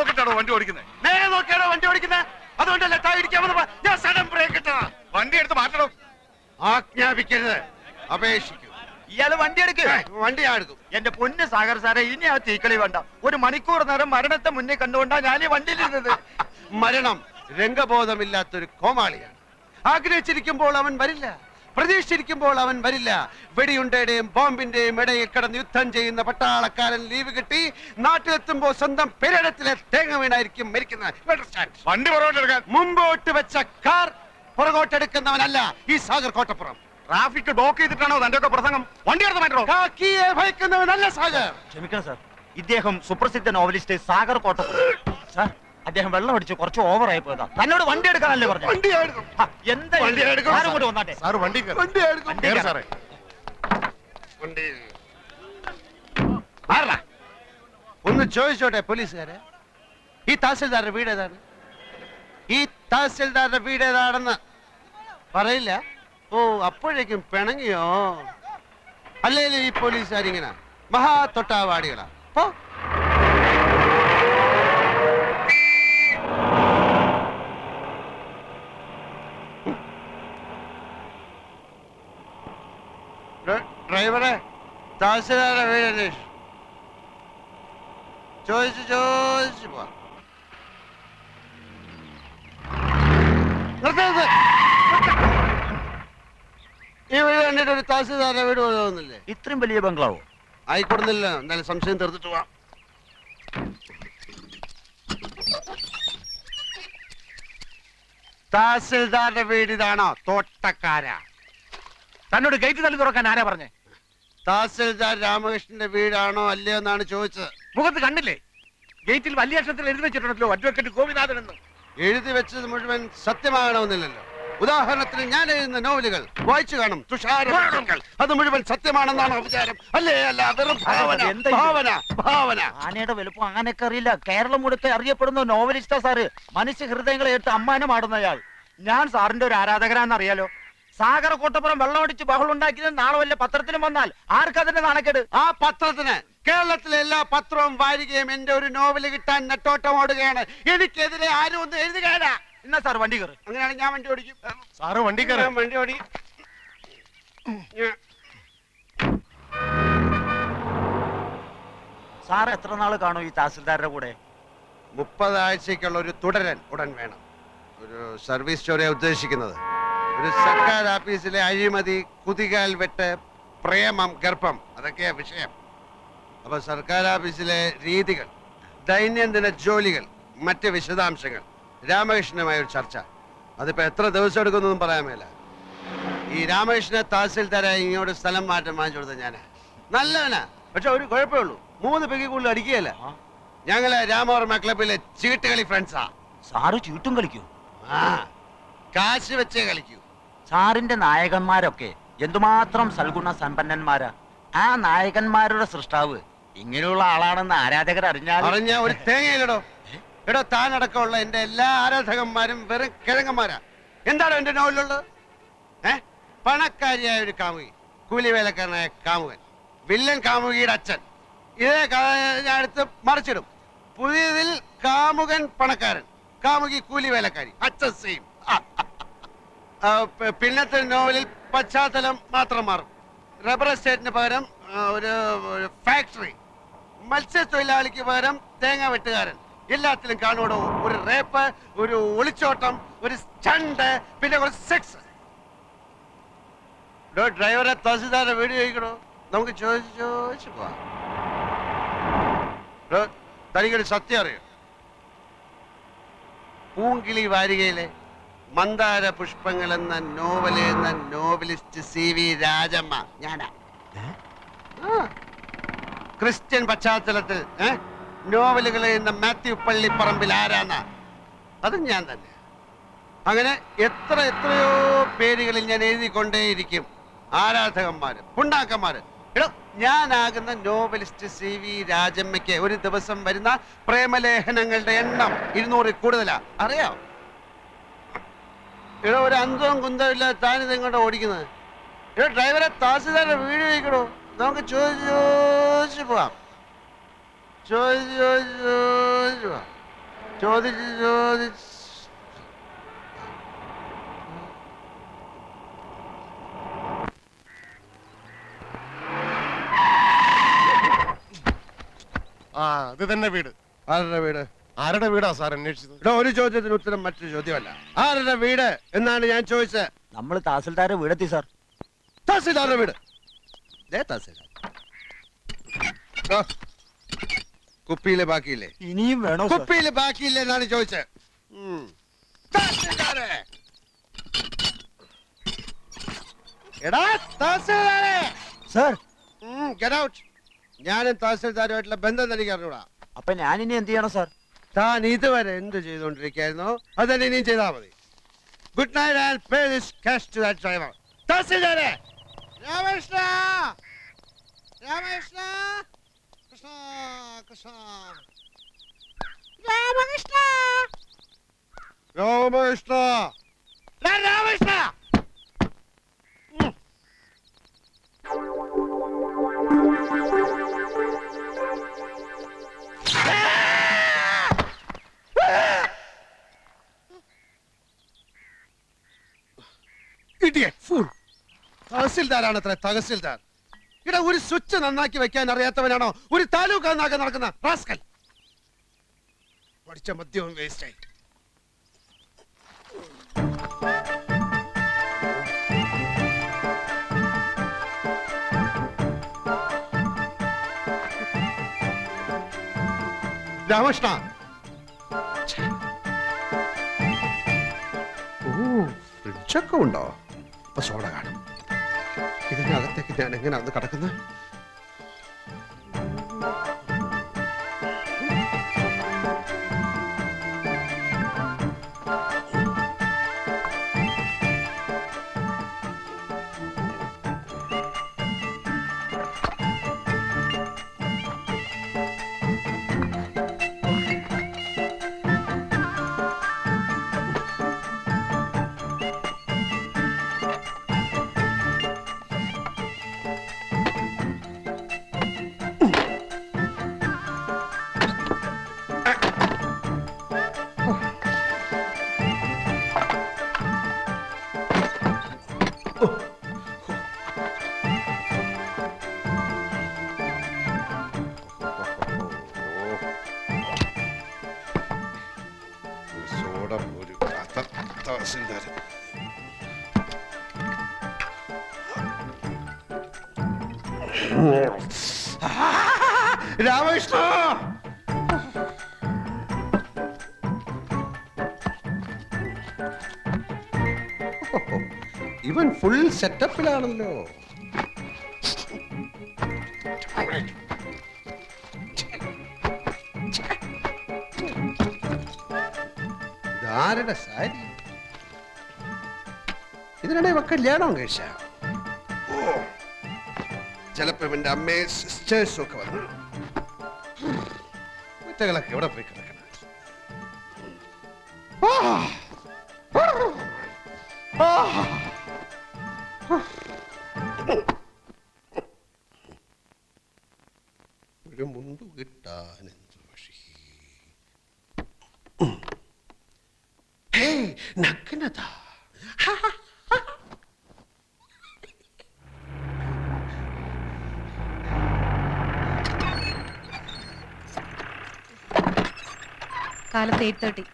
നോക്കിട്ടാണോ വണ്ടി ഓടിക്കുന്നത്? നേരെ നോക്കിയാണോ വണ്ടി ഓടിക്കുന്നത്? അതുകൊണ്ടല്ലേ താഴെ ഞാൻ സഡൻ ബ്രേക്ക് ഇട്ടതാ. വണ്ടി എടുത്ത് മാറ്റണം. ആജ്ഞാപിക്കരുത്, അപേക്ഷിക്കൂ. ഇയാള് വണ്ടി എടുക്കുക. വണ്ടി ഞാൻ എടുക്കും. എന്റെ പൊന്ന് സാഗർ സാറേ, ഇനി ആ തീക്കളി വേണ്ട. ഒരു മണിക്കൂർ നേരം മരണത്തെ മുന്നിൽ കണ്ടുകൊണ്ടാ ഞാൻ ഈ വണ്ടിയിലിരുന്നത്. മരണം രംഗബോധമില്ലാത്തൊരു കോമാളിയാണ്. ആഗ്രഹിച്ചിരിക്കുമ്പോൾ അവൻ വരില്ല, പ്രതീക്ഷിച്ചിരിക്കുമ്പോൾ അവൻ വരില്ല. വെടിയുണ്ടയുടെയും ബോംബിന്റെയും ഇടയിൽ കിടന്ന് യുദ്ധം ചെയ്യുന്ന പട്ടാളക്കാരൻ ലീവ് കിട്ടി നാട്ടിലെത്തുമ്പോൾ സ്വന്തം പെരടത്തിലെ തേങ്ങ വീണായിരിക്കും മരിക്കുന്നത്. വണ്ടി പുറകോട്ടെടുക്കാൻ. മുമ്പോട്ട് വെച്ച കാർ പുറകോട്ടെടുക്കുന്നവനല്ല ഈ സാഗർ കോട്ടപ്പുറം. ട്രാഫിക് ബ്ലോക്ക് ചെയ്തിട്ടാണോ തന്റെ ഒക്കെ പ്രസംഗം? വണ്ടി എടുത്ത് മാറ്റണോ? കാക്കിയെ ഭയക്കുന്നവനല്ല സാഗർ. ക്ഷമിക്കണം സാർ, ഇദ്ദേഹം സുപ്രസിദ്ധ നോവലിസ്റ്റ് സാഗർ കോട്ടപ്പുറം. സാർ, അദ്ദേഹം വെള്ളം അടിച്ച് കുറച്ച് ഓവറായി പോയതാ. തന്നോട് വണ്ടി എടുക്കാനല്ലേ പറഞ്ഞു? എന്താ അങ്ങോട്ട് വന്നാട്ടെ. ഒന്ന് ചോദിച്ചോട്ടെ പോലീസുകാരെ, ഈ തഹസിൽദാരുടെ വീട് ഏതാണ്? ഈ തഹസിൽദാരുടെ വീട് ഏതാണെന്ന് പറയില്ല. ഓ, അപ്പോഴേക്കും പിണങ്ങിയോ? അല്ലേലും ഈ പോലീസുകാരിങ്ങനെ മഹാ തൊട്ടാവാടികളാ. ഡ്രൈവറെ, തഹസിൽദാരുടെ വീട് അന്വേഷിച്ചു. ചോദിച്ചു പോവാ. ഈ വീട് കണ്ടിട്ട് ഒരു തഹസിൽദാരുടെ വീട് പോലെ തോന്നുന്നില്ലേ? ഇത്രയും വലിയ ബംഗ്ലാവോ? ആയിക്കൊടുന്നില്ല, എന്നാലും സംശയം തീർത്തിട്ട് പോവാം. തഹസിൽദാരുടെ വീട് ഇതാണോ? തോട്ടക്കാര. തന്നോട് ഗേറ്റ് തള്ളി തുറക്കാൻ ആരാ പറഞ്ഞേ? തഹസിൽദാർ രാമകൃഷ്ണന്റെ വീടാണോ അല്ലയോ എന്നാണ് ചോദിച്ചത്. മുഖത്ത് കണ്ടില്ലേ? ഗേറ്റിൽ വലിയ അക്ഷരത്തിൽ എഴുതി വെച്ചിട്ടുണ്ടല്ലോ, അഡ്വക്കേറ്റ് ഗോപിനാഥൻ എന്ന്. എഴുതി വെച്ചത് മുഴുവൻ സത്യമാകണമെന്നില്ലല്ലോ. ഉദാഹരണത്തിന് ഞാൻ എഴുതുന്ന നോവലുകൾ വായിച്ചു കാണും, തുഷാരങ്ങൾ. അത് മുഴുവൻ സത്യമാണെന്നാണ് വിചാരം. അല്ലേ? അല്ല, വെറും ഭാവന. ആനയുടെ വലുപ്പം അങ്ങനെയൊക്കെ അറിയില്ല. കേരളം മുഴുക്കെ അറിയപ്പെടുന്ന നോവലിസ്റ്റാ സാറ്. മനുഷ്യ ഹൃദയങ്ങളെ എടുത്ത് അമ്മാനമാടുന്നയാൾ. ഞാൻ സാറിന്റെ ഒരു ആരാധകരാന്നറിയാലോ. സാഗർ കോട്ടപ്പുറം വെള്ളമടിച്ച് ബഹളം ഉണ്ടാക്കിയത് നാളെ വല്ല പത്രത്തിലും വന്നാൽ ആർക്കതിന്റെ നാണക്കേട്? ആ പത്രത്തിന് കേരളത്തിലെ എല്ലാ പത്രവും വാരികയും എന്റെ ഒരു നോവല് കിട്ടാൻ നെട്ടോട്ടം ഓടുകയാണ്. എനിക്കെതിരെ ആരും ഒന്നും എഴുതുകയാണ്. എന്നാ സാർ വണ്ടി കയറി. അങ്ങനെയാണെങ്കിൽ ഞാൻ വണ്ടി ഓടിക്കും. സാറ് വണ്ടി കയറി. വണ്ടി ഓടി. സാർ എത്ര നാള് കാണും ഈ തഹസിൽദാരുടെ കൂടെ? 30 ആഴ്ചക്കുള്ള ഒരു തുടരൻ ഉടൻ വേണം. ഒരു സർവീസ് സ്റ്റോറിയാണ് ഉദ്ദേശിക്കുന്നത്. ഒരു സർക്കാർ ഓഫീസിലെ അഴിമതി, കുതികാൽ വെട്ട്, പ്രേമം, ഗർഭം, അതൊക്കെയാ വിഷയം. അപ്പൊ സർക്കാർ ഓഫീസിലെ രീതികൾ, ദൈനംദിന ജോലികൾ, മറ്റ് വിശദാംശങ്ങൾ, രാമകൃഷ്ണനുമായ ഒരു ചർച്ച. അതിപ്പോ എത്ര ദിവസം എടുക്കുന്നൊന്നും പറയാൻ മേല. ഈ രാമകൃഷ്ണനെ തഹസിൽദാരായി ഇങ്ങോട്ട് സ്ഥലം മാറ്റം വാങ്ങിച്ചു കൊടുത്ത ഞാനാ. നല്ലവനാ, പക്ഷെ ഒരു കുഴപ്പമേ ഉള്ളൂ, 3 പെഗ് കൂടുതൽ അടിക്കുകയല്ല. ഞങ്ങള് രാമവർമ്മ ക്ലബിലെ ചീട്ടുകളി ഫ്രണ്ട്സാ. സാറ് ചീട്ടും കളിക്കൂ? ആ, കാശ് വെച്ചേ കളിക്കൂ. സാറിന്റെ നായകന്മാരൊക്കെ എന്തുമാത്രം സൽഗുണ സമ്പന്നന്മാരാ. ആ നായകന്മാരുടെ സൃഷ്ടാവ് ഇങ്ങനെയുള്ള ആളാണെന്ന് ആരാധകർ അറിഞ്ഞ ഒരു തേങ്ങയിലടോ. എടോ, താനടക്കമുള്ള എന്റെ എല്ലാ ആരാധകന്മാരും വെറും കിഴങ്ങന്മാരാ. എന്താണോ എന്റെ നോവലുള്ളത്? പണക്കാരിയായ ഒരു കാമുകി, കൂലിവേലക്കാരനായ കാമുകൻ, വില്ലൻ കാമുകിയുടെ അച്ഛൻ. ഇതേ കഥ ഞാൻ എടുത്ത് മറിച്ചിടും. പുതിയതിൽ കാമുകൻ പണക്കാരൻ, കാമുകി കൂലിവേലക്കാരി, അച്ഛൻ സെയിം. പിന്നത്തെ നോവലിൽ പശ്ചാത്തലം മാത്രം മാറും. റബ്ബർ എസ്റ്റേറ്റിന് പകരം ഒരു ഫാക്ടറി, മത്സ്യത്തൊഴിലാളിക്ക് പകരം തേങ്ങ വെട്ടുകാരൻ. എല്ലാത്തിലും കാണുവോ ഒരു റേപ്പ്, ഒരു ഒളിച്ചോട്ടം, ഒരു സ്റ്റണ്ട്, പിന്നെ കുറച്ച് സെക്സ്. ഡ്രൈവറെ തഹസിൽദാരുടെ വീട് ചോദിക്കണോ? നമുക്ക് ചോദിച്ചു പോവാം. തനിക്കൊരു സത്യം അറിയോ? പൂങ്കിളി വാരികയിലെ മന്ദാര പുഷ്പങ്ങൾ എന്ന നോവല് എന്ന നോവലിസ്റ്റ് CV രാജമ്മ ഞാനാ. ക്രിസ്ത്യൻ പശ്ചാത്തലത്തിൽ നോവലുകൾ എഴുതുന്ന മാത്യു പള്ളിപ്പറമ്പിൽ ആരാന്ന? അതും ഞാൻ തന്നെ. അങ്ങനെ എത്രയോ പേരുകളിൽ ഞാൻ എഴുതിക്കൊണ്ടേയിരിക്കും. ആരാധകന്മാര്, പുണ്ണാക്കന്മാര്. എടോ, ഞാനാകുന്ന നോവലിസ്റ്റ് CV രാജമ്മയ്ക്ക് ഒരു ദിവസം വരുന്ന പ്രേമലേഖനങ്ങളുടെ എണ്ണം 200 കൂടുതലാ. അറിയാം? ഇവിടെ ഒരു അന്തവും കുന്തവും ഇല്ല. താനിത് എങ്ങോട്ടാ ഓടിക്കുന്നത്? ഇവിടെ ഡ്രൈവറെ തഹസിൽദാരുടെ വീട് ചോദിക്കണോ? നമുക്ക് ചോദിച്ചു പോവാം. ചോദിച്ചു പോവാം. ചോദിച്ച് ആ ഇത് തന്നെ വീട്. ആരുടെ വീട്? ആരുടെ വീടാ സാർ അന്വേഷിച്ചത്? ഇവിടെ ഒരു ചോദ്യത്തിന് ഉത്തരം മറ്റൊരു ചോദ്യമല്ല. ആരുടെ വീട് എന്നാണ് ഞാൻ ചോദിച്ചത്. നമ്മൾ തഹസിൽദാരെ വീടെത്തി സാർ. തഹസിൽദാരുടെ വീട്. ദേ തഹസിൽദാർ. കുപ്പിയിലെ ബാക്കിയില്ലേ? ഇനിയും വേണോ സാർ? കുപ്പിയിലെ ബാക്കിയില്ലേ എന്നാണ് ചോദിച്ചത്. തഹസിൽദാരെ. എടാ തഹസിൽദാരെ. Sir Get out. ഞാനും തഹസിൽദാരുമായിട്ടുള്ള ബന്ധം എനിക്ക് അറിഞ്ഞൂടാ. അപ്പൊ ഞാൻ ഇനി എന്ത് ചെയ്യണം സാർ? താൻ ഇതുവരെ എന്ത് ചെയ്തുകൊണ്ടിരിക്കുകയായിരുന്നോ അതന്നെ ഇനിയും ചെയ്താൽ മതി. Good night and pay this cash to that driver. തഹസിൽദാരെ. രാമകൃഷ്ണ രാമകൃഷ്ണ കൃഷ്ണ കൃഷ്ണ രാമകൃഷ്ണ രാമകൃഷ്ണ രാമകൃഷ്ണ. തഹസിൽദാരാണ് അത്ര തഹസിൽദാർ. ഇവിടെ ഒരു സ്വിച്ച് നന്നാക്കി വെക്കാൻ അറിയാത്തവനാണോ ഒരു താലൂക്ക് നന്നാക്കാൻ നടക്കുന്ന റാസ്കൽ? പഠിച്ച മദ്യവും വേസ്റ്റായി. രാമകൃഷ്ണ. ഓ ഫ്രിഡ്ജൊക്കെ ഉണ്ടോ? അപ്പൊ സോഡ കാണും. ഇതിനകത്തേക്ക് ഞാൻ എങ്ങനെ അത് കിടക്കുന്നത്? സോഡ ഒരു തഹസിൽദാർ. രാമകൃഷ്ണ. ഇവൻ ഫുൾ സെറ്റപ്പിലാണല്ലോ. ഇതാരുടെ സാരി? ഇതിനിടെ ഇവ കല്യാണം കഴിച്ച? ഓ ചിലപ്പോ ഇവന്റെ അമ്മയെ സിസ്റ്റേഴ്സും ഒക്കെ വന്നു. കുറ്റകളൊക്കെ എവിടെ പോയി കിടക്കണം? ഒരു മുണ്ടു കിട്ടാൻ എന്ത് വഴി? നഗ്നത. കാലത്ത് 8:30.